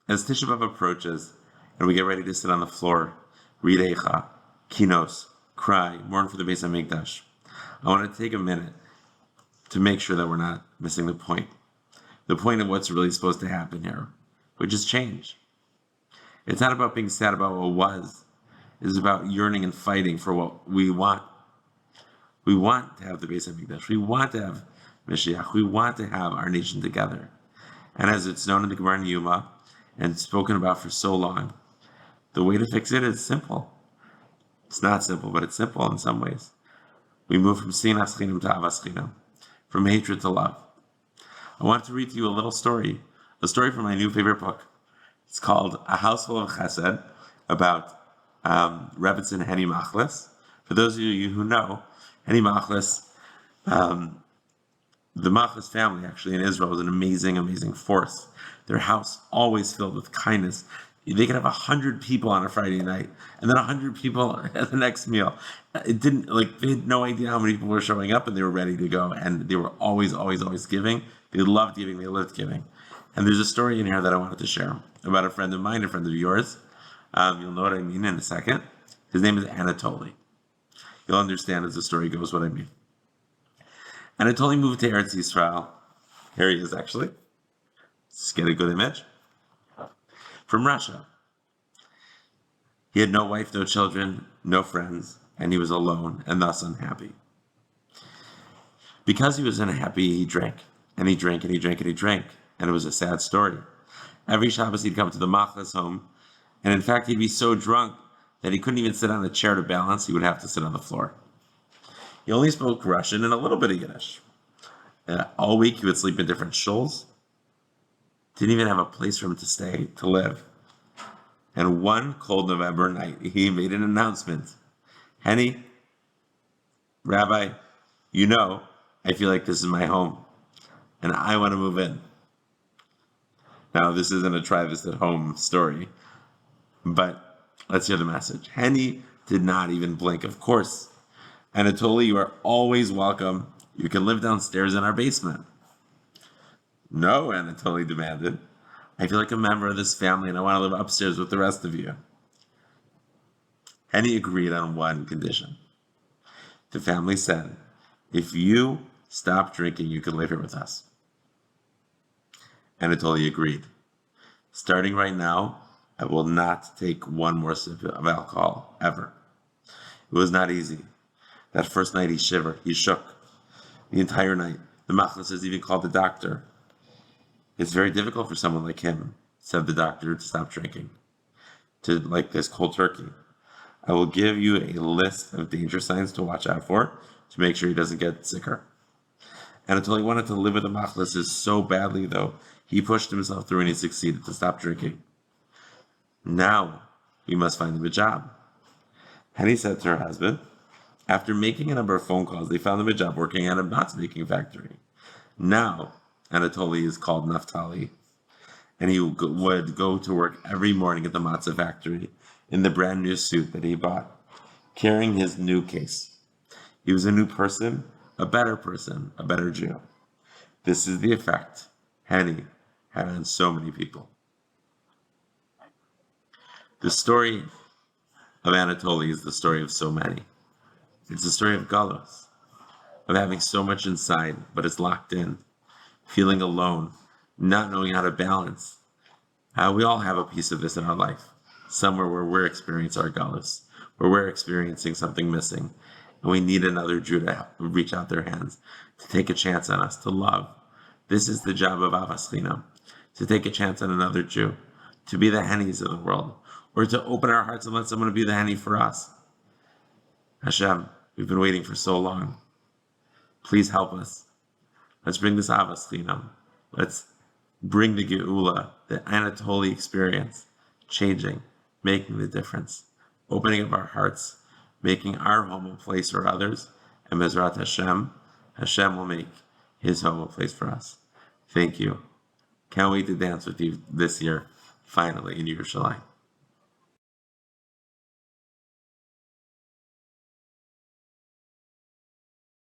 As Tisha B'Av approaches and we get ready to sit on the floor, read Eicha, Kinos, cry, mourn for the Beis HaMikdash, I want to take a minute to make sure that we're not missing the point. The point of what's really supposed to happen here, which is change. It's not about being sad about what was. It's about yearning and fighting for what we want. We want to have the Beis HaMikdash. We want to have Mashiach. We want to have our nation together. And as it's known in the Gemara and Yuma and spoken about for so long, the way to fix it is simple. It's not simple, but it's simple in some ways. We move from sinas chinam to avas chinam, from hatred to love. I want to read to you a little story, a story from my new favorite book. It's called A House Full of Chesed, about Rebbetzin Henny Machlis. For those of you who know, Henny Machlis, the Machlis family actually in Israel was an amazing, amazing force. Their house always filled with kindness. They could have 100 people on a Friday night, and then 100 people at the next meal. It didn't they had no idea how many people were showing up, and they were ready to go. And they were always, always, always giving. They loved giving. They lived giving. And there's a story in here that I wanted to share about a friend of mine, a friend of yours. You'll know what I mean in a second. His name is Anatoly. You'll understand as the story goes what I mean. Anatoly moved to Eretz Yisrael. Here he is, actually. Let's get a good image. From Russia. He had no wife, no children, no friends, and he was alone and thus unhappy. Because he was unhappy, he drank, and he drank, and he drank, and he drank, and it was a sad story. Every Shabbos he'd come to the Machlis home, and in fact he'd be so drunk that he couldn't even sit on a chair to balance. He would have to sit on the floor. He only spoke Russian and a little bit of Yiddish. All week he would sleep in different shuls. Didn't even have a place for him to stay, to live. And one cold November night, he made an announcement. Henny, Rabbi, I feel like this is my home, and I want to move in. Now, this isn't a try this at home story, but let's hear the message. Henny did not even blink. Of course, Anatoly, you are always welcome. You can live downstairs in our basement. No, Anatoly demanded. I feel like a member of this family and I want to live upstairs with the rest of you. Henny agreed on one condition. The family said, if you stop drinking, you can live here with us. Anatoly agreed. Starting right now, I will not take one more sip of alcohol, ever. It was not easy. That first night he shivered, he shook. The entire night, the Machlis has even called the doctor. It's very difficult for someone like him, said the doctor, to stop drinking, to like this cold turkey. I will give you a list of danger signs to watch out for to make sure he doesn't get sicker. Anatoly wanted to live with the Machlis so badly, though, he pushed himself through and he succeeded to stop drinking. Now, we must find him a job. Henny said to her husband, after making a number of phone calls, they found him a job working at a matzah-making factory. Now, Anatoly is called Naftali, and he would go to work every morning at the matzah factory in the brand new suit that he bought, carrying his new case. He was a new person, a better Jew. This is the effect Henny had on so many people. The story of Anatoly is the story of so many. It's the story of Galus, of having so much inside, but it's locked in, feeling alone, not knowing how to balance. We all have a piece of this in our life, somewhere where we're experiencing our Galus, where we're experiencing something missing, and we need another Jew to reach out their hands, to take a chance on us, to love. This is the job of Avas Chinam, to take a chance on another Jew, to be the Hennys of the world, or to open our hearts and let someone be the Henny for us. Hashem, we've been waiting for so long. Please help us. Let's bring this Avas Chinam. Let's bring the Geula, the Anatoly experience, changing, making the difference, opening up our hearts, making our home a place for others, and Bezrat Hashem will make his home a place for us. Thank you. Can't wait to dance with you this year, finally, in Yerushalayim.